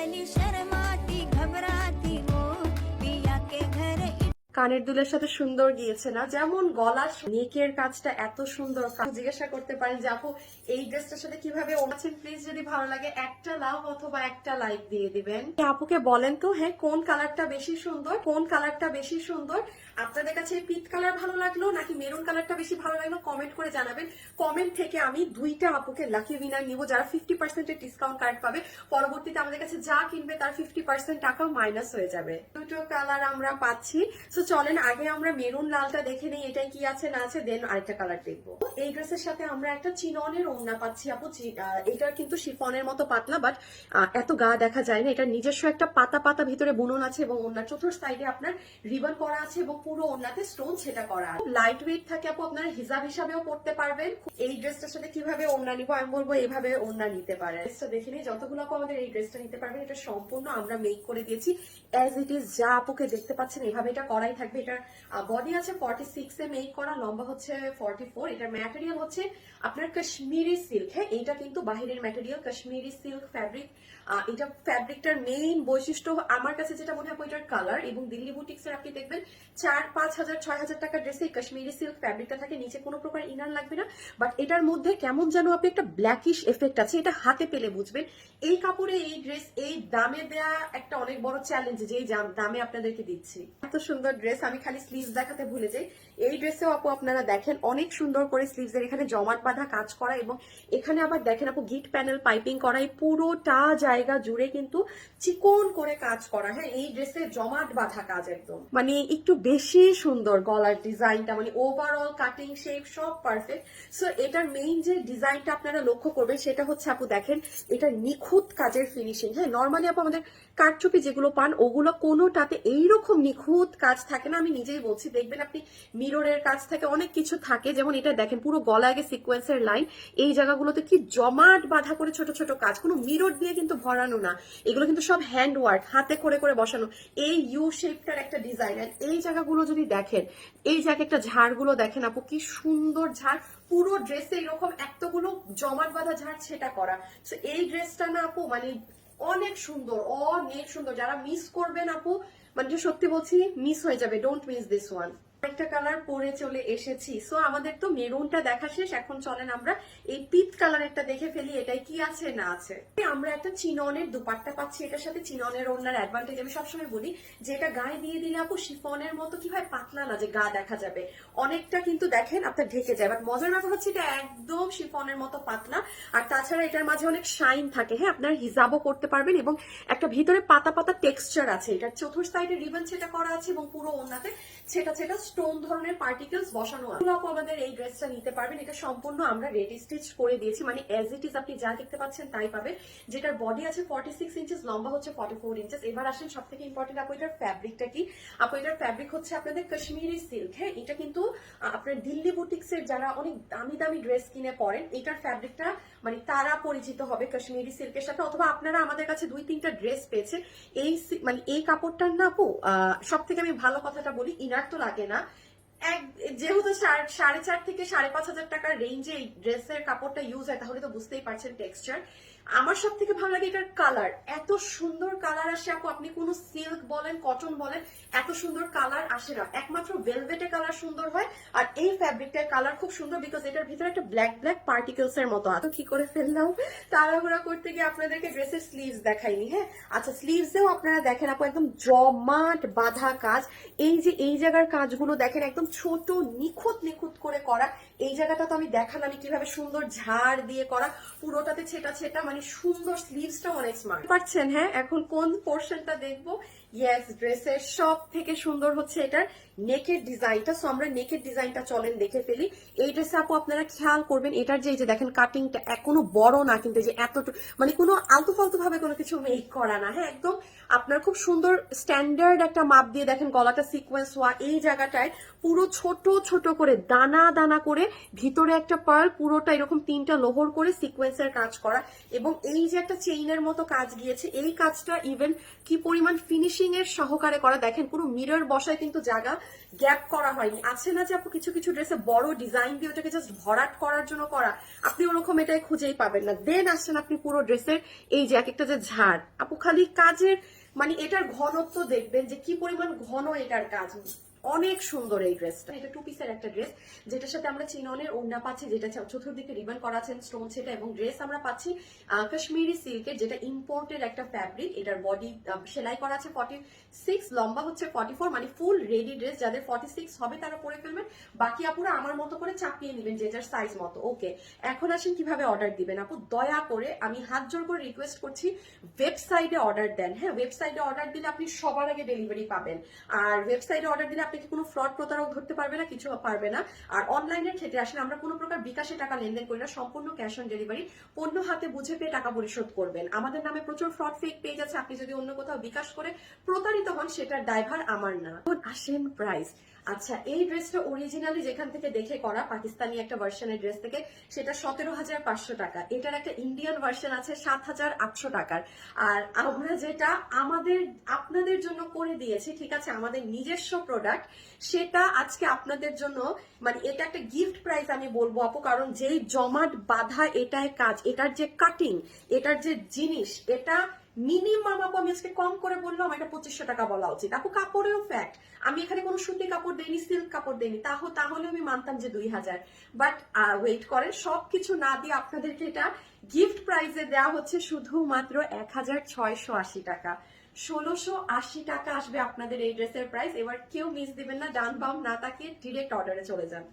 पहली शर्माती घबराती वो पिया के घर। কানের দুলের সাথে সুন্দর গিয়েছে না? যেমন গলা, নেকের কাজটা এত সুন্দর। জিজ্ঞাসা করতে পারেন যে আপু এই ড্রেসটার সাথে কিভাবে ওড়াচ্ছেন, প্লিজ যদি ভালো লাগে একটা লাভ অথবা একটা লাইক দিয়ে দিবেন। আপুকে বলেন তো, হ্যাঁ কোন কালারটা বেশি সুন্দর, কোন কালারটা বেশি সুন্দর আপনাদের কাছে? পিট কালার ভালো লাগলো নাকি মেরুন কালারটা বেশি ভালো লাগলো কমেন্ট করে জানাবেন। কমেন্ট থেকে আমি দুইটা আপুকে লাকি উইনার নিব যারা 50% ডিসকাউন্ট কার্ড পাবে। পরবর্তীতে আমাদের কাছে যা কিনবে তার 50% টাকা মাইনাস হয়ে যাবে। দুটো কালার আমরা পাচ্ছি। তো চলেন আগে আমরা মেরুন লালটা দেখে নিই, এটাই কি আছে না আছে, দেন আরেকটা কালার দেখবো। এই ড্রেসের সাথে আমরা একটা চিননের ওড়না পাচ্ছি আপু। এটা কিন্তু শিফনের মতো পাতলা, বাট এত গা দেখা যায় না। এটা নিজস্ব একটা পাতা পাতা ভিতরে বুনন আছে এবং ওড়নার চতুর্থ সাইডে আপনার রিবন করা আছে এবং পুরো ওড়নাতে স্টোন সেটা করা। লাইট ওয়েট থাকে আপু, আপনারা হিজাব হিসাবেও পড়তে পারবেন। এই ড্রেসটার সাথে কিভাবে ওড়না নিবো আমি বলবো এইভাবে ওড়না নিতে পারেন। ড্রেসটা দেখে নিই, যতগুলো আপু আমাদের এই ড্রেসটা নিতে পারবেন এটা সম্পূর্ণ আমরা মেক করে দিয়েছি অ্যাজ ইট ইজ। যা আপুকে দেখতে পাচ্ছেন এভাবে এটা করাই থাকবে। এটার বডি আছে 46 এ মেক করা, লম্বা হচ্ছে 44। এটার ম্যাটেরিয়াল হচ্ছে আপনার কাশ্মীরি সিল্ক। হ্যাঁ, এটা কিন্তু বাহিরের ম্যাটেরিয়াল কাশ্মীরি সিল্ক ফ্যাব্রিক। এটা ফ্যাব্রিকটার মেইন বৈশিষ্ট্য আমার কাছে যেটা মনে হয় এটার কালার। এবং দিল্লি বুটিক্স এর আপনি দেখবেন 4-5 হাজার 6 হাজার টাকার ড্রেসে কাশ্মীরি সিল্ক ফ্যাব্রিকটা থাকে, নিচে কোনো প্রকার ইনার লাগবে না। বাট এটার মধ্যে কেমন যেন আপনি একটা ব্ল্যাকিশ এফেক্ট আছে, এটা হাতে পেলে বুঝবেন। এই কাপড়ে এই ড্রেস এই দামে দেয়া একটা অনেক বড় চ্যালেঞ্জ, যে এই দামে আপনাদেরকে দিচ্ছি। এত সুন্দর ড্রেস, আমি খালি স্লিভস দেখাতে ভুলে যাই। এই ড্রেসেও আপু আপনারা দেখেন অনেক সুন্দর করে স্লিভস এর এখানে জমাট বাঁধা কাজ করা, এবং এখানে আবার দেখেন আপু গিট প্যানেল পাইপিং করা। এই পুরোটা জায়গা জুড়ে কিন্তু চিকন করে কাজ করা। হ্যাঁ, এই ড্রেসে জমাট বাঁধা কাজ একদম মানে একটু বেশি সুন্দর। গলার ডিজাইনটা মানে ওভারঅল কাটিং শেপ সব পারফেক্ট। সো এটার মেইন যে ডিজাইনটা আপনারা লক্ষ্য করবেন সেটা হচ্ছে আপু দেখেন এটা নিখুঁত কাজের ফিনিশিং। হ্যাঁ, নর্মালি আপু আমাদের কারচুপি যেগুলো পান ওগুলো কোনোটাতে এইরকম নিখুঁত কাজ থাকে না। আমি নিজেই বলছি, দেখবেন আপনি মিররের কাজ থাকে, অনেক কিছু থাকে। যেমন এটা দেখেন পুরো গলা আগে সিকোয়েন্সের লাইন, এই জায়গাগুলোতে কি জমাট বাঁধা করে ছোট ছোট কাজ, কোনো মিরর দিয়ে কিন্তু ভরানো না। এগুলো কিন্তু সব হ্যান্ড ওয়ার্ক, হাতে করে করে বসানো। এই ইউ শেপটার একটা ডিজাইন। আর এই জায়গাগুলো যদি দেখেন, এই জায়গায় একটা ঝাড়গুলো দেখেন আপু, কি সুন্দর ঝাড়। পুরো ড্রেসে এরকম এতগুলো জমাট বাঁধা ঝাড় সেটা করা। তো এই ড্রেসটা না আপু মানে অনেক সুন্দর, অনেক সুন্দর। যারা মিস করবেন আপু, মানে সত্যি বলছি মিস হয়ে যাবে, ডোন্ট মিস দিস ওয়ান। একটা কালার পরে চলে এসেছি। সো আমাদের তো মেরুনটা দেখা শেষ, এখন চলেন আমরা এই পিট কালারেরটা দেখে ফেলি এটাই কি আছে না আছে। আমরা একটা চিননের দুপাট্টা পাচ্ছি, এটার সাথে চিননের ওড়নার অ্যাডভান্টেজ আমি সবসময় বলি যে এটা গায়ে দিয়ে দিলে আপু শিফনের মতো কি হয়, পাতলা না যে গা দেখা যাবে, অনেকটা কিন্তু দেখেন আপনার ঢেকে যায়। বাট মজার ব্যাপার হচ্ছে এটা একদম শিফনের মতো পাতলা। আর তাছাড়া এটার মাঝে অনেক শাইন থাকে। হ্যাঁ, আপনার হিজাবও করতে পারবেন এবং একটা ভিতরে পাতা পাতা টেক্সচার আছে। এটার চতুর্থ সাইডে রিবন সেটা করা আছে এবং পুরো ওড়নাতে সেটা সেটা স্টোন ধরনের পার্টিকেলস বসানো আছে। আমাদের এই ড্রেসটা নিতে পারবেন। এটা সম্পূর্ণ আমরা রেডি স্টিচ করে দিয়েছি, মানে এজ ইট ইজ আপনি যা দেখতে পাচ্ছেন তাই পাবেন। যেটার বডি আছে 46 ইঞ্চেস, লম্বা হচ্ছে 44 ইঞ্চেস। এবার আসেন সব থেকে ইম্পর্টেন্ট আপু এটার ফ্যাব্রিকটা কি। আপু এটার ফ্যাব্রিক হচ্ছে আপনাদের কাশ্মীরি সিল্ক। হ্যাঁ, এটা কিন্তু আপনার দিল্লি বুটিক্স এর যারা অনেক দামি দামি ড্রেস কিনে পরেন, এটার ফ্যাব্রিকটা মানে তারা পরিচিত হবে কাশ্মীরি সিল্কের সাথে। অথবা আপনারা আমাদের কাছে 2-3টা ড্রেস পেয়েছেন এই মানে এই কাপড়টার না আপু। সব থেকে আমি ভালো কথাটা বলি, ইনার তো লাগে না। যেহেতু 4.5 থেকে 5.5 হাজার টাকার রেঞ্জে এই ড্রেসের কাপড়টা ইউজ হয়, তাহলে তো বুঝতেই পারছেন টেক্সচার। আমার সব থেকে ভালো লাগে এটার কালার, এত সুন্দর কালার আসে আপু। আপনি কোনো সিল্ক বলেন কটন বলেন, এত সুন্দর কালার আসে না। একমাত্র ভেলভেটে কালার সুন্দর হয়। আর এই ফ্যাব্রিকটার কালার খুব সুন্দর, বিকজ এটার ভিতরে একটা ব্ল্যাক ব্ল্যাক পার্টিকেলস এর মতো। এত কি করে ফেললাম তাড়াহুড়া করতে গিয়ে আপনাদেরকে ড্রেসের স্লিভস দেখাইনি। হ্যাঁ, আচ্ছা স্লিভসেও আপনারা দেখেন আপু একদম জমাট বাঁধা কাজ। এই যে এই জায়গার কাজগুলো দেখেন একদম ছোট নিখুঁত নিখুঁত করে করা। এই জায়গাটা তো আমি দেখালাম কিভাবে সুন্দর ঝাড় দিয়ে করা, পুরোটাতে ছেটা ছেটা, মানে সুন্দর। স্লিভসটা অনেক স্মার্ট পাচ্ছেন। হ্যাঁ, এখন কোন পোর্শনটা দেখবো? ইয়েস, ড্রেসের সব থেকে সুন্দর হচ্ছে এটার নেকের ডিজাইনটা। সো আমরা নেকের ডিজাইনটা চলেন দেখে ফেলি। এই ড্রেসে আপু আপনারা খেয়াল করবেন এটার যে দেখেন কাটিংটা এখনো বড় না, কিন্তু যে এতটুকু মানে কোনো আলতু ফালতু ভাবে কোনো কিছু মেক করা না। হ্যাঁ, একদম আপনার খুব সুন্দর স্ট্যান্ডার্ড একটা মাপ দিয়ে দেখেন গলাটা সিকোয়েন্স হওয়া। এই জায়গাটায় পুরো ছোট ছোট করে দানা দানা করে ভিতরে একটা পার্ল, পুরোটা এরকম 3টা লোহর করে সিকোয়েন্সের কাজ করা, এবং এই যে একটা চেইনের মতো কাজ গিয়েছে, এই কাজটা ইভেন কি পরিমাণ ফিনিশিং এর সহকারে করা দেখেন, পুরো মিরর বসায় কিন্তু জায়গা গ্যাপ করা হয়নি। আছে না যে আপু কিছু কিছু ড্রেসে বড় ডিজাইন দিয়ে ওটাকে জাস্ট ভরাট করার জন্য করা, আপনি ওরকম এটাই খুঁজেই পাবেন না। দেন আসছেন আপনি পুরো ড্রেসের এই যে এক একটা যে ঝাড়, আপু খালি কাজের মানে এটার ঘনত্ব দেখবেন যে কি পরিমাণ ঘন এটার কাজ, অনেক সুন্দর এই ড্রেসটা। এটা 2 পিসের একটা ড্রেস, যেটার সাথে আমরা চিননের ওড়না পাচ্ছি, যেটা চতুর্দিকে রিবন করা আছে স্টোন সেটা, এবং ড্রেস আমরা পাচ্ছি কাশ্মীরি সিল্কের, যেটা ইম্পোর্টেড একটা ফ্যাব্রিক। এটার বডি সেলাই করা আছে 46, লম্বা হচ্ছে 44, মানে ফুল রেডি ড্রেস। যাদের 46 হবে তারা পরে ফেলবেন, বাকি আপুরা আমার মতো করে চাপিয়ে নেবেন যে যার সাইজ মতো। ওকে, এখন আসেন কিভাবে অর্ডার দিবেন। আপু দয়া করে আমি হাত জোর করে রিকোয়েস্ট করছি, ওয়েবসাইটে অর্ডার দেন। হ্যাঁ, ওয়েবসাইটে অর্ডার দিলে আপনি সবার আগে ডেলিভারি পাবেন, আর ওয়েবসাইটে অর্ডার দিলে আপনাকে কোনো ফ্রড প্রতারক ধরতে পারবে না, কিছু পারবে না। আর অনলাইনের ক্ষেত্রে আসলে আমরা কোনো প্রকার বিকাশে টাকা লেনদেন করি না, সম্পূর্ণ ক্যাশ অন ডেলিভারি। পণ্য হাতে বুঝে পেয়ে টাকা পরিশোধ করবেন। আমাদের নামে প্রচুর ফ্রড ফেক পেজ আছে, আপনি যদি অন্য কোথাও বিকাশ করে প্রতারিত হন সেটার দায়ভার আমার না। আসেন প্রাইস। আচ্ছা, এই ড্রেসটা অরিজিনালি যেখান থেকে দেখে করা, পাকিস্তানি একটা ভার্সনের ড্রেস থেকে, সেটা 17,500 টাকা। এটার একটা ইন্ডিয়ান ভার্সন আছে 7,800 টাকার। আর আমরা যেটা আপনাদের জন্য করে দিয়েছি, ঠিক আছে, আমাদের নিজস্ব প্রোডাক্ট, সেটা আজকে আপনাদের জন্য মানে এটা একটা গিফট প্রাইস আমি বলবো আপু, কারণ যেই জমাট বাঁধা এটায় কাজ, এটার যে কাটিং, এটার যে জিনিস, এটা মিনিমাম আপু আমি আজকে কম করে বললাম এটা 2500 টাকা বলা উচিত আপু। কাপড়েও ফ্যাক্ট, আমি এখানে কোনো সুতি কাপড় দেইনি, সিল্ক কাপড় দেইনি, তাহলে আমি মানতাম যে 2000। বাট ওয়েট করেন, সবকিছু না দিয়ে আপনাদেরকে এটা গিফট প্রাইসে দেওয়া হচ্ছে শুধুমাত্র 1680 টাকা। 1680 টাকা আসবে আপনাদের এই ড্রেসের প্রাইস। এবার কেউ মিস দিবেন না, ডান বাম না তাকিয়ে ডিরেক্ট অর্ডারে চলে যান।